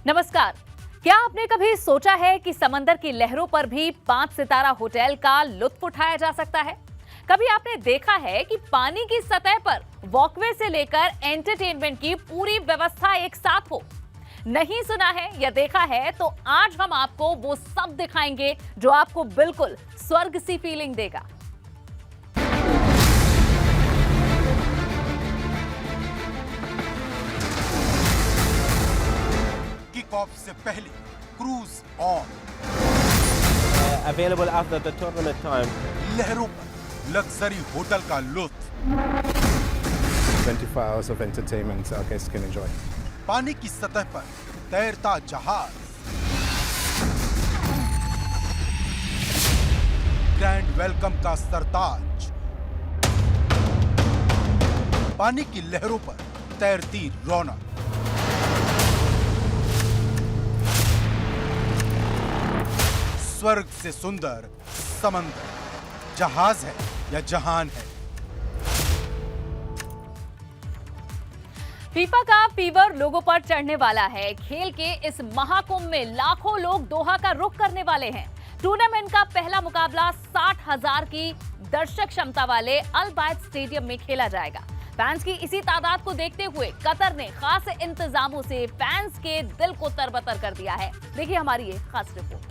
नमस्कार। क्या आपने कभी सोचा है कि समंदर की लहरों पर भी 5 सितारा होटल का लुत्फ उठाया जा सकता है? कभी आपने देखा है कि पानी की सतह पर वॉकवे से लेकर एंटरटेनमेंट की पूरी व्यवस्था एक साथ हो? नहीं सुना है या देखा है तो आज हम आपको वो सब दिखाएंगे जो आपको बिल्कुल स्वर्ग सी फीलिंग देगा। किक ऑफ से पहले cruise on, available after the tournament time. लहरों पर लग्जरी होटल का लुत्फ, 24 hours of entertainment our guests can enjoy. पानी की सतह पर तैरता जहाज, ग्रैंड वेलकम का सरताज, पानी की लहरों पर तैरती रौनक, स्वर्ग से सुंदर समंदर, जहाज है या जहान है। फीफा का फीवर लोगों पर चढ़ने वाला है। खेल के इस महाकुंभ में लाखों लोग दोहा का रुख करने वाले हैं। टूर्नामेंट का पहला मुकाबला 60,000 की दर्शक क्षमता वाले अल बायत स्टेडियम में खेला जाएगा। फैंस की इसी तादाद को देखते हुए कतर ने खास इंतजामों से फैंस के दिल को तरबतर कर दिया है। देखिए हमारी ये खास रिपोर्ट।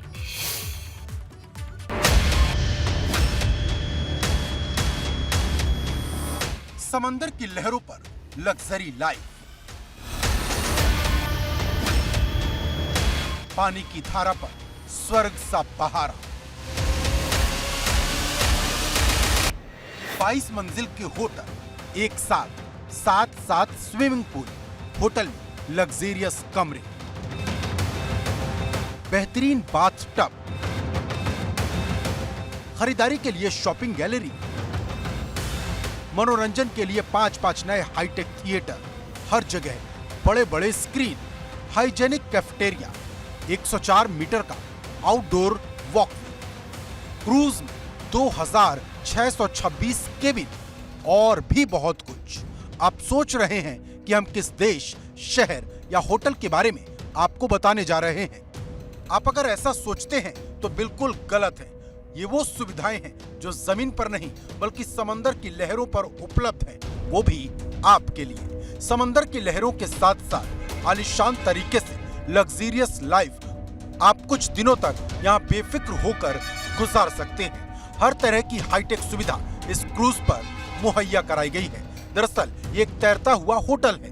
समंदर की लहरों पर लग्जरी लाइफ, पानी की धारा पर स्वर्ग सा बहारा, 22 मंजिल के होटल, एक साथ 7 स्विमिंग पूल, होटल में लग्जरियस कमरे, बेहतरीन बाथ टब, खरीदारी के लिए शॉपिंग गैलरी, मनोरंजन के लिए 5 नए हाईटेक थिएटर, हर जगह बड़े बड़े स्क्रीन, हाइजेनिक कैफेटेरिया, 104 मीटर का आउटडोर वॉकवे, क्रूज में 2626 केबिन और भी बहुत कुछ। आप सोच रहे हैं कि हम किस देश, शहर या होटल के बारे में आपको बताने जा रहे हैं। आप अगर ऐसा सोचते हैं तो बिल्कुल गलत है। ये वो सुविधाएं हैं जो जमीन पर नहीं बल्कि समंदर की लहरों पर उपलब्ध हैं, वो भी आपके लिए। समंदर की लहरों के साथ साथ आलीशान तरीके से लग्जरियस लाइफ आप कुछ दिनों तक यहाँ बेफिक्र होकर गुजार सकते हैं। हर तरह की हाईटेक सुविधा इस क्रूज पर मुहैया कराई गई है। दरअसल ये एक तैरता हुआ होटल है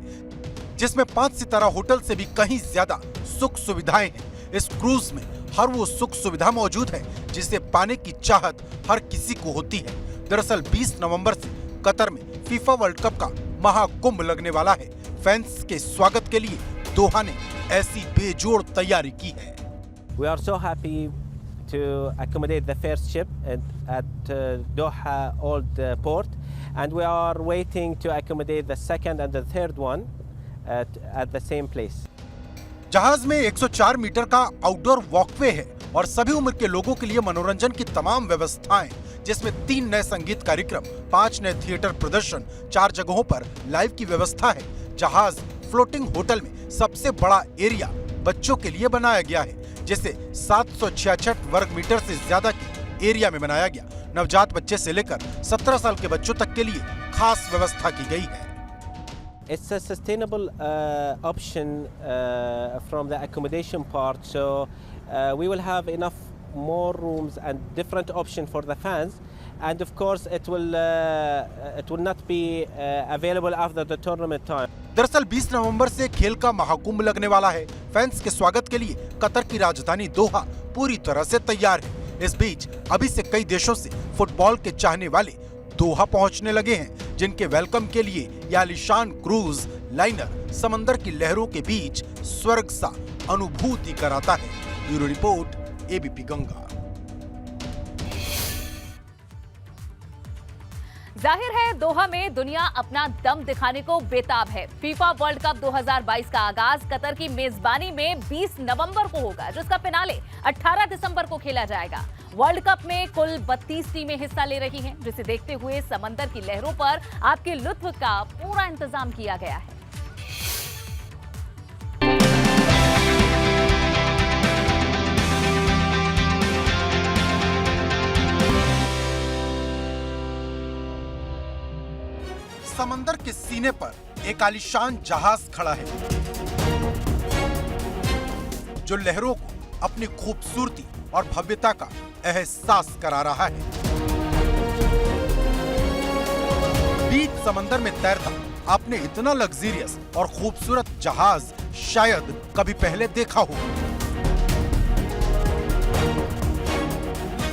जिसमें 5 सितारा होटल से भी कहीं ज्यादा सुख सुविधाएं हैं। इस क्रूज में हर वो सुख सुविधा मौजूद है जिसे पाने की चाहत हर किसी को होती है। दरअसल 20 नवंबर से कतर में फीफा वर्ल्ड कप का महाकुंभ लगने वाला है। फैंस के स्वागत के लिए दोहा ने ऐसी बेजोड़ तैयारी की है। We are so happy to accommodate the first ship at Doha Old Port, and we are waiting to accommodate the second and the third one at the same place. जहाज में 104 मीटर का आउटडोर वॉकवे है और सभी उम्र के लोगों के लिए मनोरंजन की तमाम व्यवस्थाएं, जिसमें 3 नए संगीत कार्यक्रम, 5 नए थिएटर प्रदर्शन, 4 जगहों पर लाइव की व्यवस्था है। जहाज फ्लोटिंग होटल में सबसे बड़ा एरिया बच्चों के लिए बनाया गया है, जिसे 766 वर्ग मीटर से ज्यादा के एरिया में बनाया गया। नवजात बच्चे से लेकर 17 साल के बच्चों तक के लिए खास व्यवस्था की गई है। It's a sustainable option from the accommodation part, so we will have enough more rooms and different option for the fans, and of course it will not be available after the tournament time. दरअसल 20 नवंबर से खेल का महाकुंभ लगने वाला है। Fans के स्वागत के लिए कतर की राजधानी दोहा पूरी तरह से तैयार है। इस बीच अभी से कई देशों से फुटबॉल के चाहने वाले दोहा पहुंचने लगे हैं, जिनके वेलकम के लिए यह आलीशान क्रूज लाइनर समंदर की लहरों के बीच स्वर्ग सा अनुभूति कराता है। Bureau report, ABP Ganga. जाहिर है दोहा में दुनिया अपना दम दिखाने को बेताब है। फीफा वर्ल्ड कप 2022 का आगाज कतर की मेजबानी में 20 नवंबर को होगा, जिसका फिनाले 18 दिसंबर को खेला जाएगा। वर्ल्ड कप में कुल 32 टीमें हिस्सा ले रही हैं, जिसे देखते हुए समंदर की लहरों पर आपके लुत्फ का पूरा इंतजाम किया गया है। समंदर के सीने पर एक आलीशान जहाज खड़ा है जो लहरों को अपनी खूबसूरती और भव्यता का एहसास करा रहा है। बीच समंदर में तैरता आपने इतना लग्जरियस और खूबसूरत जहाज शायद कभी पहले देखा हो।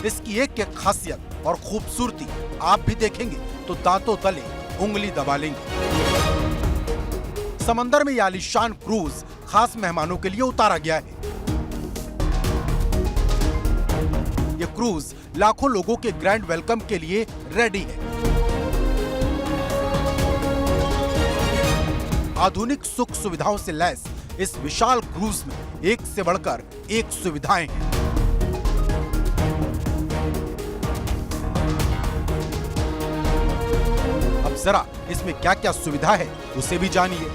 इसकी एक एक खासियत और खूबसूरती आप भी देखेंगे तो दांतों तले उंगली दबा लेंगे। समंदर में यह आलीशान क्रूज खास मेहमानों के लिए उतारा गया है। यह क्रूज लाखों लोगों के ग्रैंड वेलकम के लिए रेडी है। आधुनिक सुख सुविधाओं से लैस इस विशाल क्रूज में एक से बढ़कर एक सुविधाएं हैं। अब जरा इसमें क्या क्या सुविधा है उसे भी जानिए।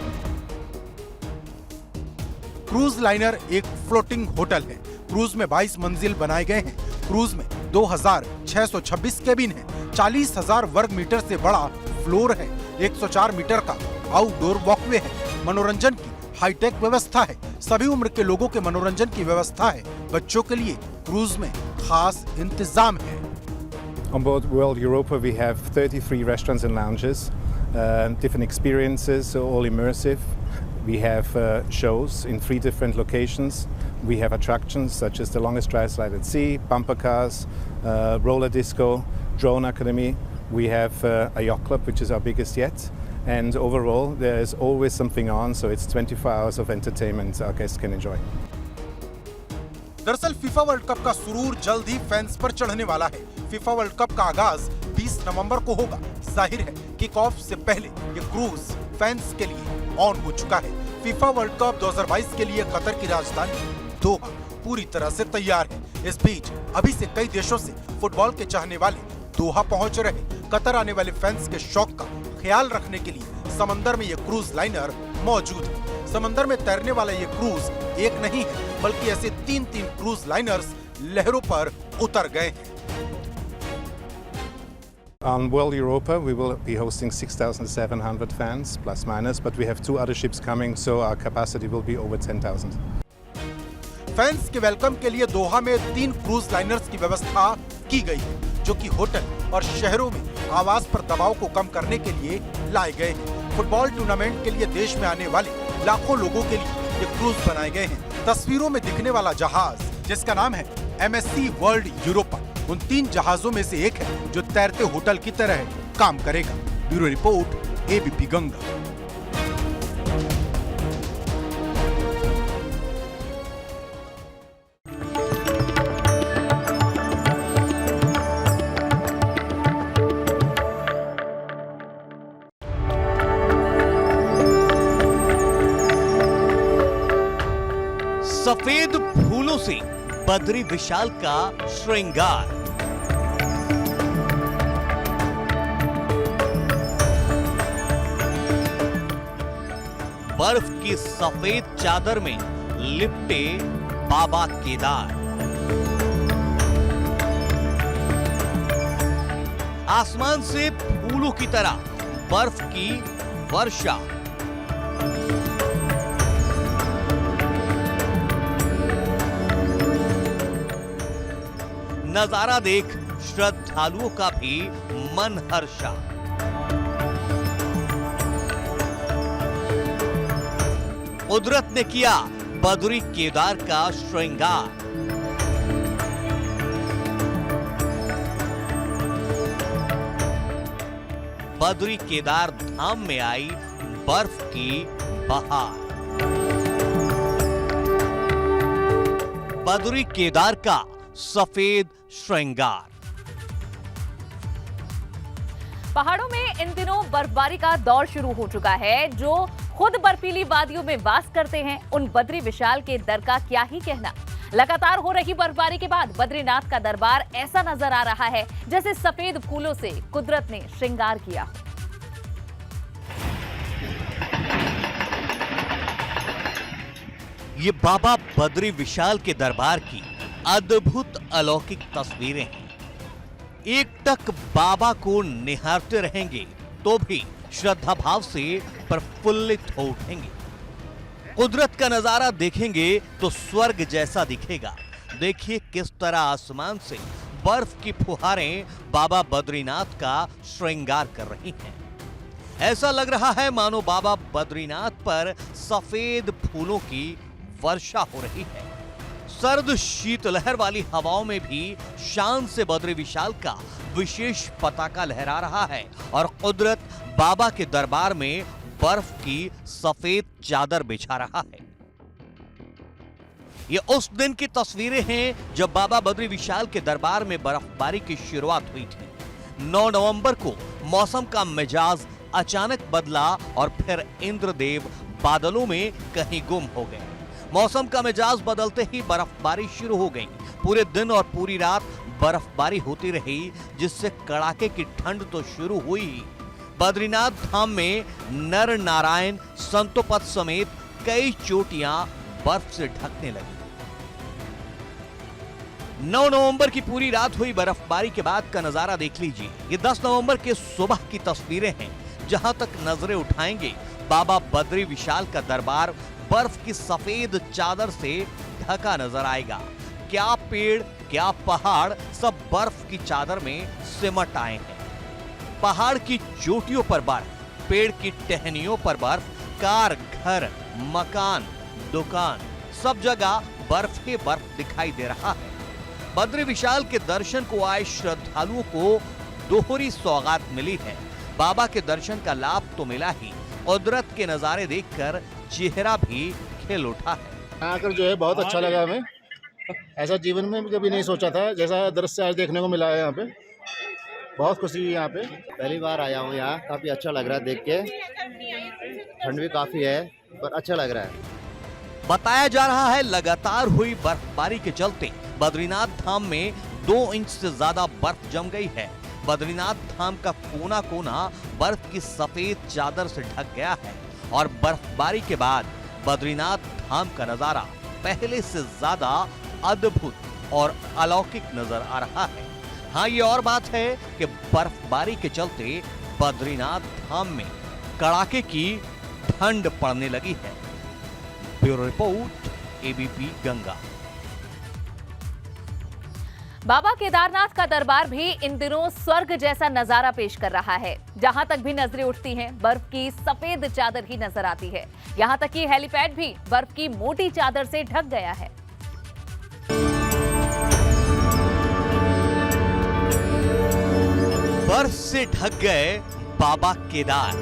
क्रूज लाइनर एक फ्लोटिंग होटल है। क्रूज में 22 मंजिल बनाए गए हैं। क्रूज में 2626 केबिन है। 40,000 वर्ग मीटर से बड़ा फ्लोर है। 104 मीटर का आउटडोर वॉकवे है। मनोरंजन की हाईटेक व्यवस्था है। सभी उम्र के लोगों के मनोरंजन की व्यवस्था है। बच्चों के लिए क्रूज में खास इंतजाम है। On board World Europa, we have 33 restaurants and lounges, different experiences, so all immersive. We have shows in 3 different locations. We have attractions such as the longest dry slide at sea, bumper cars, roller disco, drone academy. We have a yacht club, which is our biggest yet. And overall, there is always something on, so it's 24 hours of entertainment our guests can enjoy. दरअसल FIFA world cup का सुरूर जल्द ही fans पर चढ़ने वाला है। FIFA world cup का आगाज 20 नवंबर को होगा। जाहिर है किक ऑफ से पहले ये क्रूज फैंस के लिए ऑन हो चुका है। फीफा वर्ल्ड कप 2022 के लिए कतर की राजधानी दोहा पूरी तरह से तैयार है। इस बीच अभी से कई देशों से फुटबॉल के चाहने वाले दोहा पहुंच रहे। कतर आने वाले फैंस के शौक का ख्याल रखने के लिए समंदर में ये क्रूज लाइनर मौजूद है। समंदर में तैरने वाला ये क्रूज एक नहीं है बल्कि ऐसे 3 क्रूज लाइनर्स लहरों पर उतर गए हैं। On World Europa, we will be hosting 6,700 fans, plus minus, but we have 2 other ships coming, so our capacity will be over 10,000. Fans के वेलकम के लिए दोहा में 3 क्रूज लाइनर्स की व्यवस्था की गई है जो कि होटल और शहरों में आवास पर दबाव को कम करने के लिए लाए गए हैं। फुटबॉल टूर्नामेंट के लिए देश में आने वाले लाखों लोगों के लिए ये क्रूज बनाए गए हैं। तस्वीरों में दिखने वाला जहाज जिसका नाम है MSC वर्ल्ड यूरोपा उन 3 जहाजों में से एक है जो तैरते होटल की तरह काम करेगा। Bureau report, ABP Ganga. सफेद फूलों से बद्री विशाल का श्रृंगार। बर्फ की सफेद चादर में लिपटे बाबा केदार। आसमान से फूलों की तरह बर्फ की वर्षा। नजारा देख श्रद्धालुओं का भी मन हर्षा। कुदरत ने किया बद्री केदार का श्रृंगार। बद्री केदार धाम में आई बर्फ की बहार। बद्री केदार का सफेद श्रृंगार। पहाड़ों में इन दिनों बर्फबारी का दौर शुरू हो चुका है। जो खुद बर्फीली वादियों में वास करते हैं उन बद्री विशाल के दर का क्या ही कहना। लगातार हो रही बर्फबारी के बाद बद्रीनाथ का दरबार ऐसा नजर आ रहा है जैसे सफेद फूलों से कुदरत ने श्रृंगार किया। ये बाबा बद्री विशाल के दरबार की अद्भुत अलौकिक तस्वीरें हैं। एक टक बाबा को निहारते रहेंगे तो भी श्रद्धा भाव से प्रफुल्लित हो उठेंगे। कुदरत का नजारा देखेंगे तो स्वर्ग जैसा दिखेगा। देखिए किस तरह आसमान से बर्फ की फुहारें बाबा बद्रीनाथ का श्रृंगार कर रही हैं। ऐसा लग रहा है मानो बाबा बद्रीनाथ पर सफेद फूलों की वर्षा हो रही है। सर्द शीतलहर वाली हवाओं में भी शान से बद्री विशाल का विशेष पताका लहरा रहा है और कुदरत बाबा के दरबार में बर्फ की सफेद चादर बिछा रहा है। ये उस दिन की तस्वीरें हैं जब बाबा बद्री विशाल के दरबार में बर्फबारी की शुरुआत हुई थी। 9 नवंबर को मौसम का मिजाज अचानक बदला और फिर इंद्रदेव बादलों में कहीं गुम हो गए। मौसम का मिजाज बदलते ही बर्फबारी शुरू हो गई। पूरे दिन और पूरी रात बर्फबारी होती रही, जिससे कड़ाके की ठंड तो शुरू हुई। बद्रीनाथ धाम में नर नारायण संतोपद समेत कई चोटियां बर्फ से ढकने लगी। 9 नवंबर की पूरी रात हुई बर्फबारी के बाद का नजारा देख लीजिए। ये 10 नवंबर के सुबह की तस्वीरें हैं। जहां तक नजरें उठाएंगे बाबा बद्री विशाल का दरबार बर्फ की सफेद चादर से ढका नजर आएगा। क्या पेड़ क्या पहाड़ सब बर्फ की चादर में सिमट आए हैं। पहाड़ की चोटियों पर बर्फ, पेड़ की टहनियों पर बर्फ, कार, घर, मकान, दुकान, सब जगह बर्फ ही बर्फ दिखाई दे रहा है। बद्री विशाल के दर्शन को आए श्रद्धालुओं को दोहरी सौगात मिली है। बाबा के दर्शन का लाभ तो मिला ही, कुदरत के नजारे देखकर चेहरा भी खिल उठा है। यहाँ आकर जो है बहुत अच्छा लगा हमें। ऐसा जीवन में भी कभी नहीं सोचा था जैसा दृश्य आज देखने को मिला है। यहाँ पे बहुत खुशी है। यहाँ पे पहली बार आया हूँ। यहाँ काफ़ी अच्छा लग रहा है देख के। ठंड भी काफ़ी है पर अच्छा लग रहा है। बताया जा रहा है लगातार हुई बर्फबारी के चलते बद्रीनाथ धाम में 2 इंच से ज्यादा बर्फ जम गई है। बद्रीनाथ धाम का कोना कोना बर्फ की सफेद चादर से ढक गया है और बर्फबारी के बाद बद्रीनाथ धाम का नजारा पहले से ज्यादा अद्भुत और अलौकिक नजर आ रहा है। हाँ, ये और बात है कि बर्फबारी के चलते बद्रीनाथ धाम में कड़ाके की ठंड पड़ने लगी है। Bureau report, ABP Ganga. बाबा केदारनाथ का दरबार भी इन दिनों स्वर्ग जैसा नजारा पेश कर रहा है। जहां तक भी नजरें उठती हैं, बर्फ की सफेद चादर ही नजर आती है। यहां तक कि हेलीपैड भी बर्फ की मोटी चादर से ढक गया है। बर्फ से ढक गए बाबा केदार,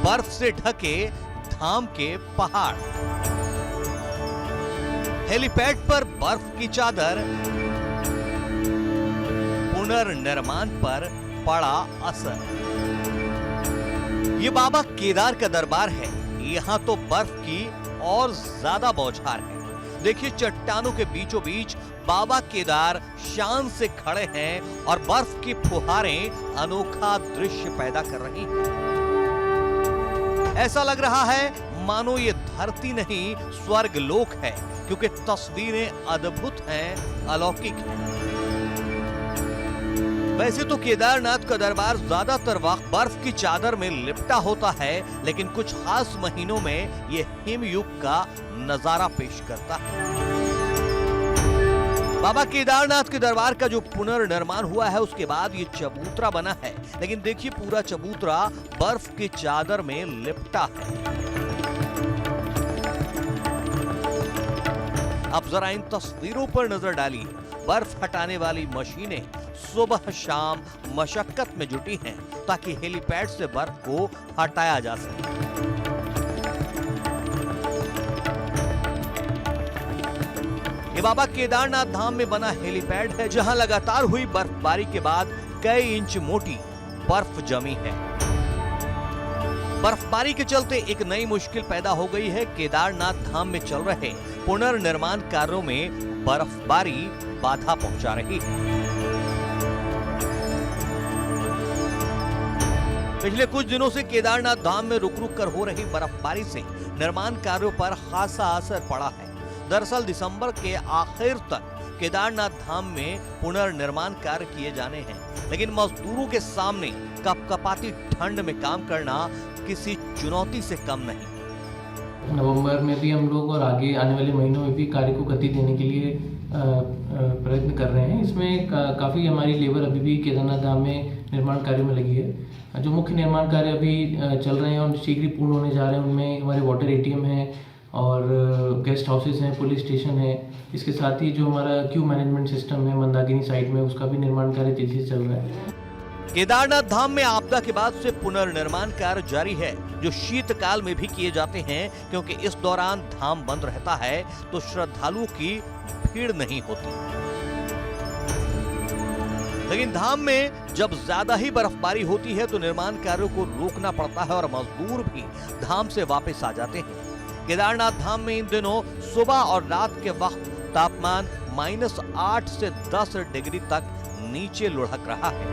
बर्फ से ढके धाम के पहाड़, हेलीपैड पर बर्फ की चादर, पुनर्निर्माण पर पड़ा असर। ये बाबा केदार का दरबार है। यहाँ तो बर्फ की और ज्यादा बौछार है। देखिए चट्टानों के बीचों बीच बाबा केदार शान से खड़े हैं और बर्फ की फुहारें अनोखा दृश्य पैदा कर रही हैं। ऐसा लग रहा है मानो ये धरती नहीं स्वर्ग लोक है, क्योंकि तस्वीरें अद्भुत हैं, अलौकिक हैं। वैसे तो केदारनाथ का दरबार ज्यादातर वक्त बर्फ की चादर में लिपटा होता है, लेकिन कुछ खास महीनों में ये हिमयुग का नजारा पेश करता है। बाबा केदारनाथ के दरबार का जो पुनर्निर्माण हुआ है उसके बाद ये चबूतरा बना है, लेकिन देखिए पूरा चबूतरा बर्फ की चादर में लिपटा है। अब जरा इन तस्वीरों पर नजर डालिए। बर्फ हटाने वाली मशीनें सुबह शाम मशक्कत में जुटी हैं ताकि हेलीपैड से बर्फ को हटाया जा सके। ये बाबा केदारनाथ धाम में बना हेलीपैड है, जहां लगातार हुई बर्फबारी के बाद कई इंच मोटी बर्फ जमी है। बर्फबारी के चलते एक नई मुश्किल पैदा हो गई है। केदारनाथ धाम में चल रहे पुनर्निर्माण कार्यों में बर्फबारी बाधा पहुंचा रही है। पिछले कुछ दिनों से केदारनाथ धाम में रुक रुक कर हो रही बर्फबारी से निर्माण कार्यों पर खासा असर पड़ा है। दरअसल दिसंबर के आखिर तक केदारनाथ धाम में पुनर्निर्माण कार्य किए जाने हैं, लेकिन मजदूरों के सामने कपकपाती ठंड में काम करना किसी चुनौती से कम नहीं। नवंबर में भी हम लोग और आगे आने वाले महीनों में भी कार्य को गति देने के लिए प्रयत्न कर रहे हैं। इसमें काफ़ी हमारी लेबर अभी भी केदारनाथ धाम में निर्माण कार्य में लगी है। जो मुख्य निर्माण कार्य अभी चल रहे हैं और शीघ्र ही पूर्ण होने जा रहे हैं, उनमें हमारे वाटर एटीएम है और गेस्ट हाउसेस हैं, पुलिस स्टेशन है। इसके साथ ही जो हमारा क्यू मैनेजमेंट सिस्टम है मंदाकिनी साइड में, उसका भी निर्माण कार्य तेजी से चल रहा है। केदारनाथ धाम में आपदा के बाद से पुनर्निर्माण कार्य जारी है, जो शीतकाल में भी किए जाते हैं, क्योंकि इस दौरान धाम बंद रहता है तो श्रद्धालुओं की भीड़ नहीं होती। लेकिन धाम में जब ज्यादा ही बर्फबारी होती है तो निर्माण कार्यों को रोकना पड़ता है और मजदूर भी धाम से वापस आ जाते हैं। केदारनाथ धाम में इन दिनों सुबह और रात के वक्त तापमान -8 से 10 डिग्री तक नीचे लुढ़क रहा है।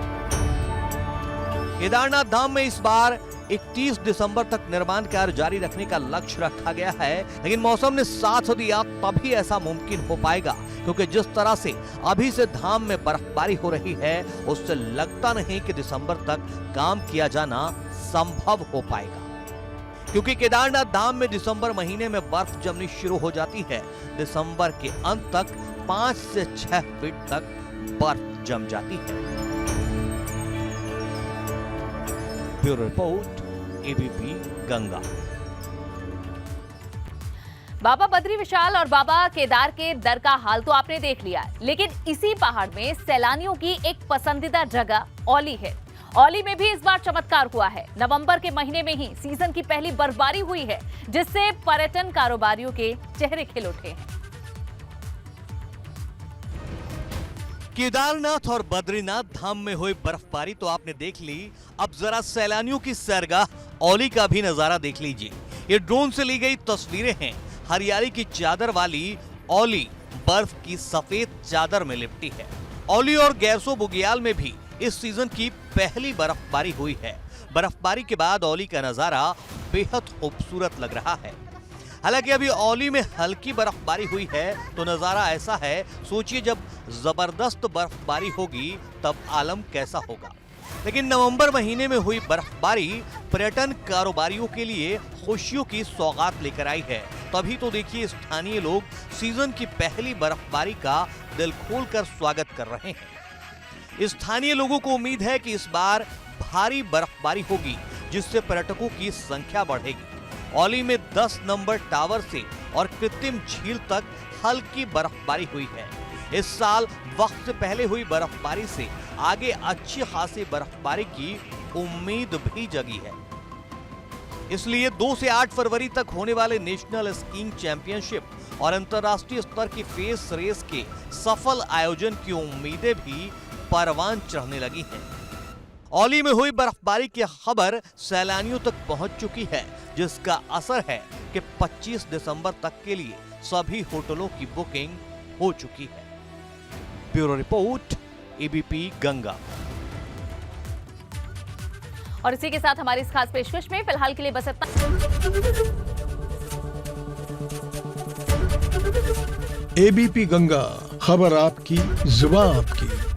केदारनाथ धाम में इस बार 31 दिसंबर तक निर्माण कार्य जारी रखने का लक्ष्य रखा गया है, लेकिन मौसम ने साथ दिया तभी ऐसा मुमकिन हो पाएगा, क्योंकि जिस तरह से अभी से धाम में बर्फबारी हो रही है उससे लगता नहीं कि दिसंबर तक काम किया जाना संभव हो पाएगा। क्योंकि केदारनाथ धाम में दिसंबर महीने में बर्फ जमनी शुरू हो जाती है। दिसंबर के अंत तक 5 से 6 फीट तक बर्फ जम जाती है। Bureau report, ABP Ganga. बाबा बद्री विशाल और बाबा केदार के दर का हाल तो आपने देख लिया, लेकिन इसी पहाड़ में सैलानियों की एक पसंदीदा जगह औली है। औली में भी इस बार चमत्कार हुआ है। नवंबर के महीने में ही सीजन की पहली बर्फबारी हुई है, जिससे पर्यटन कारोबारियों के चेहरे खिल उठे हैं। केदारनाथ और बद्रीनाथ धाम में हुई बर्फबारी तो आपने देख ली, अब जरा सैलानियों की सैरगाह औली का भी नजारा देख लीजिए। ये ड्रोन से ली गई तस्वीरें हैं। हरियाली की चादर वाली औली बर्फ की सफेद चादर में लिपटी है। औली और गैरसो बुग्याल में भी इस सीजन की पहली बर्फबारी हुई है। बर्फबारी के बाद औली का नजारा बेहद खूबसूरत लग रहा है। हालांकि अभी औली में हल्की बर्फबारी हुई है तो नजारा ऐसा है, सोचिए जब जबरदस्त बर्फबारी होगी तब आलम कैसा होगा। लेकिन नवंबर महीने में हुई बर्फबारी पर्यटन कारोबारियों के लिए खुशियों की सौगात लेकर आई है। तभी तो देखिए स्थानीय लोग सीजन की पहली बर्फबारी का दिल खोलकर स्वागत कर रहे हैं। स्थानीय लोगों को उम्मीद है कि इस बार भारी बर्फबारी होगी, जिससे पर्यटकों की संख्या बढ़ेगी। औली में 10 नंबर टावर से और कृत्रिम झील तक हल्की बर्फबारी हुई है। इस साल वक्त से पहले हुई बर्फबारी से आगे अच्छी खासी बर्फबारी की उम्मीद भी जगी है। इसलिए 2 से 8 फरवरी तक होने वाले नेशनल स्कीइंग चैंपियनशिप और अंतर्राष्ट्रीय स्तर की फेस रेस के सफल आयोजन की उम्मीदें भी परवान चढ़ने लगी हैं। औली में हुई बर्फबारी की खबर सैलानियों तक पहुंच चुकी है, जिसका असर है कि 25 दिसंबर तक के लिए सभी होटलों की बुकिंग हो चुकी है। Bureau report, ABP Ganga. और इसी के साथ हमारी इस खास पेशकश में फिलहाल के लिए बस इतना। एबीपी गंगा, खबर आपकी, जुबान आपकी।